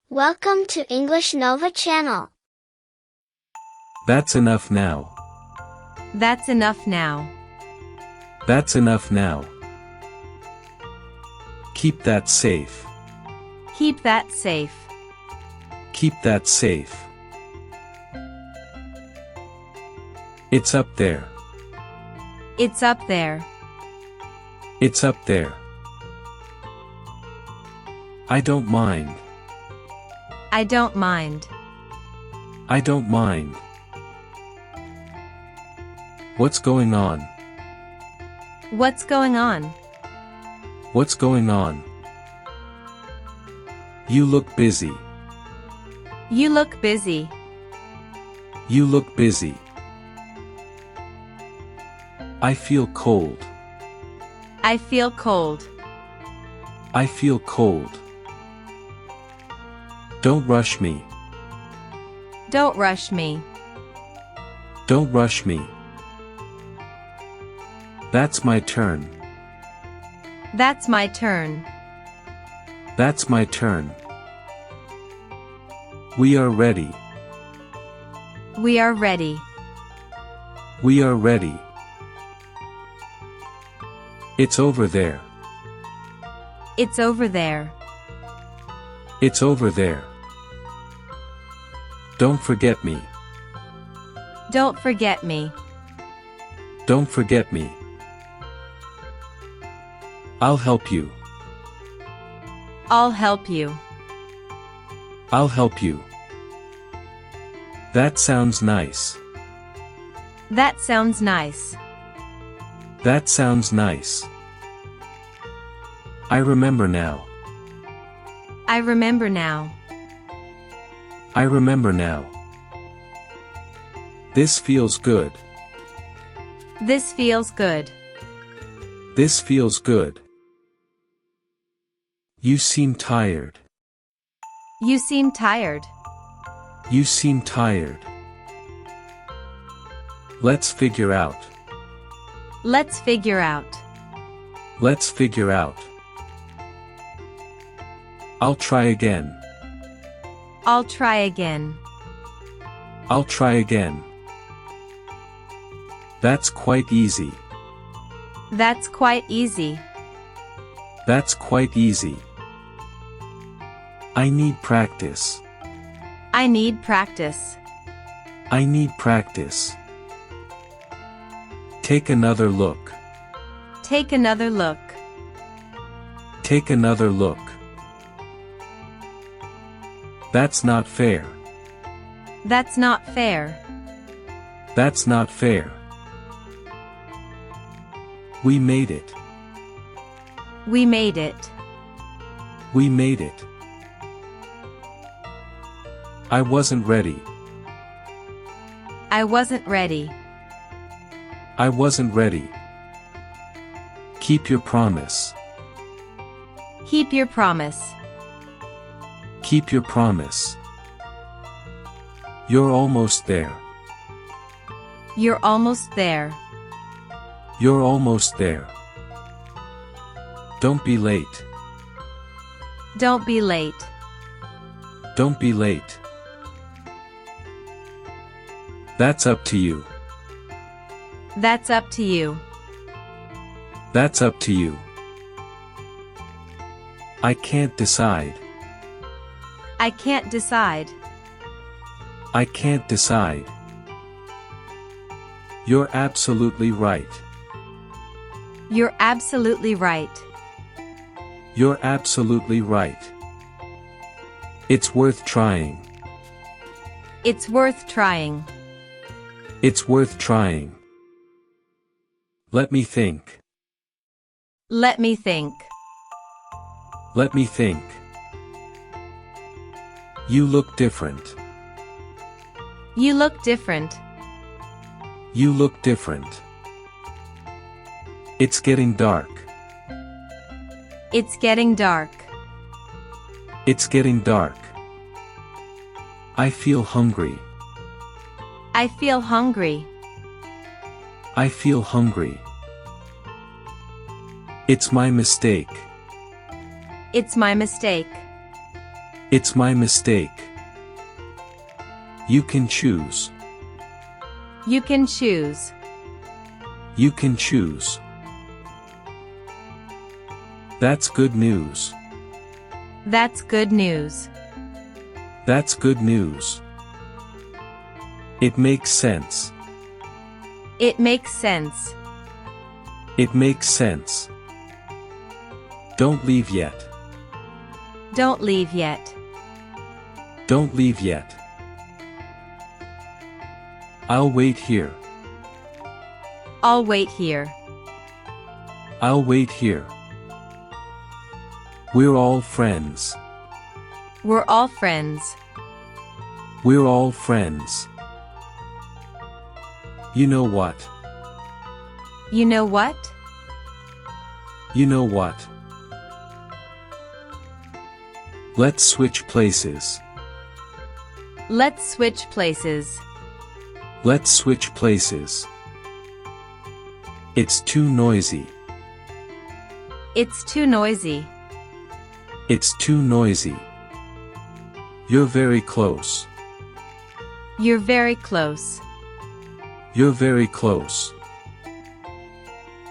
Welcome to EnglishNova Channel. That's enough now. That's enough now. That's enough now. Keep that safe. Keep that safe. Keep that safe. It's up there. It's up there. It's up there. I don't mind. I don't mind. I don't mind. What's going on? What's going on? What's going on? You look busy. You look busy. You look busy. I feel cold. I feel cold. I feel cold. Don't rush me. Don't rush me. Don't rush me. That's my turn. That's my turn. That's my turn. We are ready. We are ready. We are ready. It's over there. It's over there. It's over there. Don't forget me. Don't forget me. Don't forget me. I'll help you. I'll help you. I'll help you. That sounds nice. That sounds nice. That sounds nice. I remember now. I remember now. I remember now. This feels good. This feels good. This feels good. You seem tired. You seem tired. You seem tired. Let's figure out. Let's figure out. Let's figure out. I'll try again. I'll try again. I'll try again. That's quite easy. That's quite easy. That's quite easy. I need practice. I need practice. I need practice. Take another look. Take another look. Take another look. That's not fair. That's not fair. That's not fair. We made it. We made it. We made it. I wasn't ready. I wasn't ready. I wasn't ready. Keep your promise. Keep your promise. Keep your promise. You're almost there. You're almost there. You're almost there. Don't be late. Don't be late. Don't be late. That's up to you. That's up to you. That's up to you. I can't decide. I can't decide. I can't decide. You're absolutely right. You're absolutely right. You're absolutely right. It's worth trying. It's worth trying. It's worth trying. Let me think. Let me think. Let me think. You look different. You look different. You look different. It's getting dark. It's getting dark. It's getting dark. I feel hungry. I feel hungry. I feel hungry. It's my mistake. It's my mistake. It's my mistake. You can choose. You can choose. You can choose. That's good news. That's good news. That's good news. It makes sense. It makes sense. It makes sense. Don't leave yet. Don't leave yet. Don't leave yet. I'll wait here. I'll wait here. I'll wait here. We're all friends. We're all friends. We're all friends. You know what? You know what? You know what? Let's switch places. Let's switch places. Let's switch places. It's too noisy. It's too noisy. It's too noisy. You're very close. You're very close. You're very close.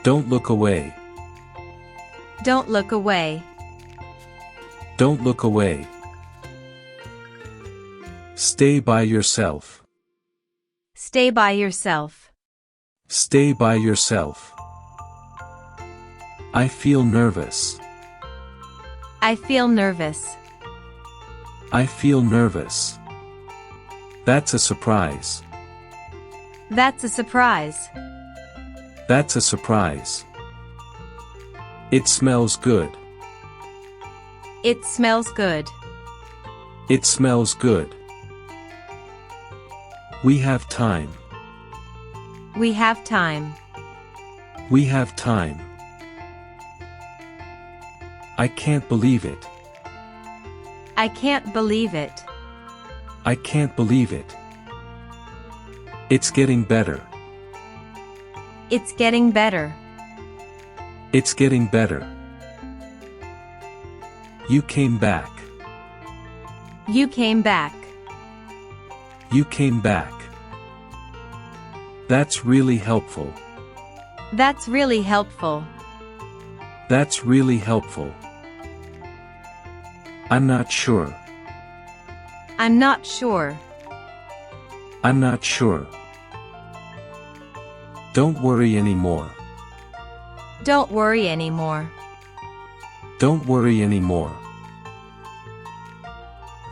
Don't look away. Don't look away. Don't look away. Stay by yourself. Stay by yourself. Stay by yourself. I feel nervous. I feel nervous. I feel nervous. That's a surprise. That's a surprise. That's a surprise. It smells good. It smells good. It smells good. We have time. We have time. We have time. I can't believe it. I can't believe it. I can't believe it. It's getting better. It's getting better. It's getting better. You came back. You came back. You came back. That's really helpful. That's really helpful. That's really helpful. I'm not sure. I'm not sure. I'm not sure. Don't worry anymore. Don't worry anymore. Don't worry anymore.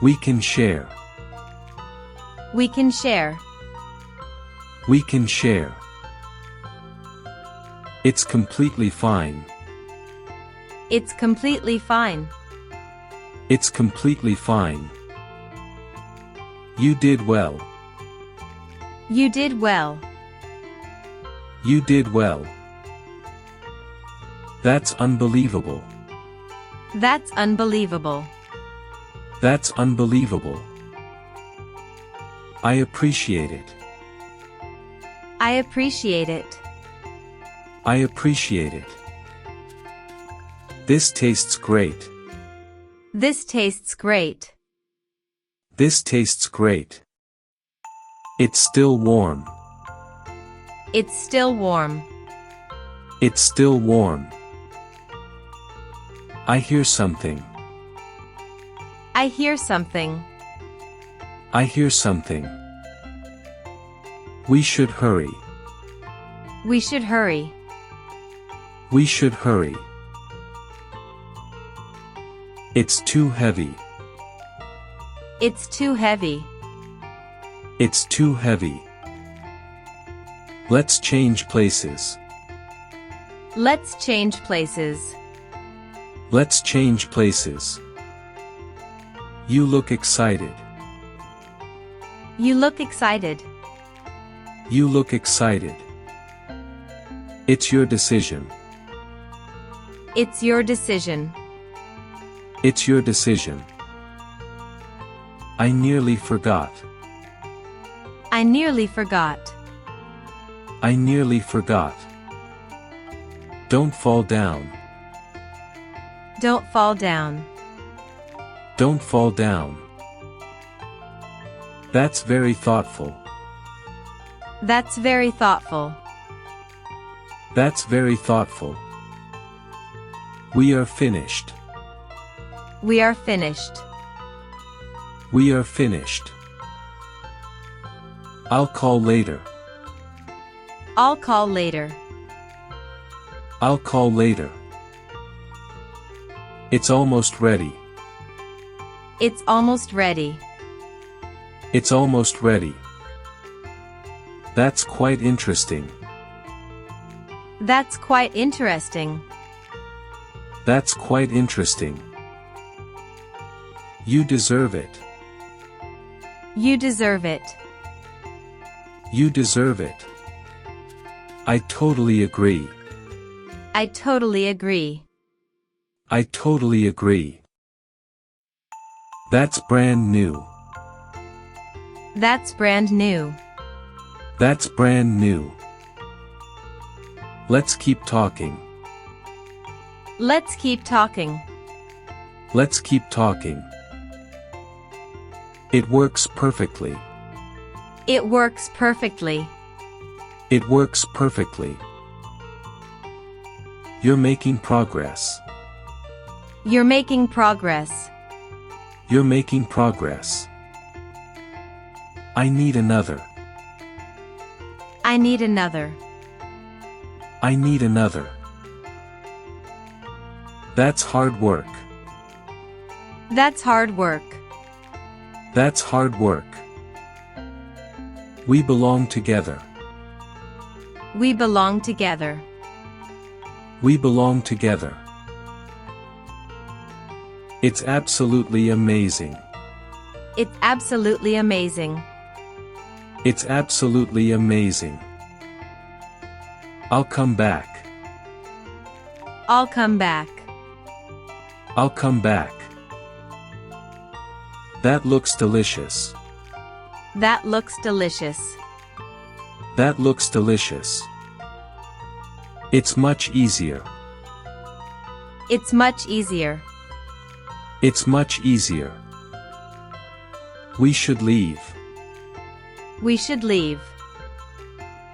We can share. We can share. We can share. It's completely fine. It's completely fine. It's completely fine. You did well. You did well. You did well. That's unbelievable. That's unbelievable. That's unbelievable. I appreciate it. I appreciate it. I appreciate it. This tastes great. This tastes great. This tastes great. It's still warm. It's still warm. It's still warm. I hear something. I hear something. I hear something. We should hurry. We should hurry. We should hurry. It's too heavy. It's too heavy. It's too heavy. Let's change places. Let's change places. Let's change places. You look excited. You look excited. You look excited. It's your decision. It's your decision. It's your decision. I nearly forgot. I nearly forgot. I nearly forgot. Don't fall down. Don't fall down. Don't fall down. That's very thoughtful. That's very thoughtful. That's very thoughtful. We are finished. We are finished. We are finished. I'll call later. I'll call later. I'll call later. It's almost ready. It's almost ready. It's almost ready. That's quite interesting. That's quite interesting. That's quite interesting. You deserve it. You deserve it. You deserve it. I totally agree. I totally agree. I totally agree. That's brand new. That's brand new. That's brand new. Let's keep talking. Let's keep talking. Let's keep talking. It works perfectly. It works perfectly. It works perfectly. You're making progress. You're making progress. You're making progress. I need another. I need another. I need another. That's hard work. That's hard work. That's hard work. We belong together. We belong together. We belong together. It's absolutely amazing. It's absolutely amazing. It's absolutely amazing. I'll come back. I'll come back. I'll come back. That looks delicious. That looks delicious. That looks delicious. It's much easier. It's much easier. It's much easier. We should leave. We should leave.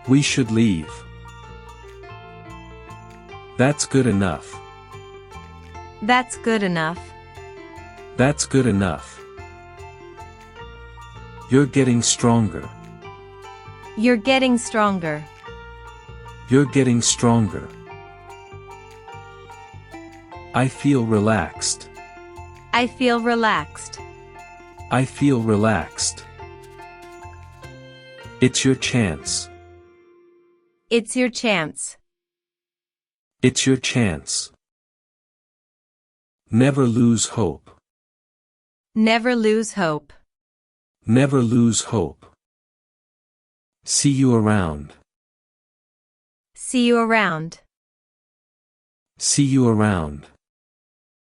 We should leave. That's good enough. That's good enough. That's good enough. You're getting stronger. You're getting stronger. You're getting stronger. I feel relaxed. I feel relaxed. I feel relaxed. It's your chance. It's your chance. It's your chance. Never lose hope. Never lose hope. Never lose hope. See you around. See you around. See you around.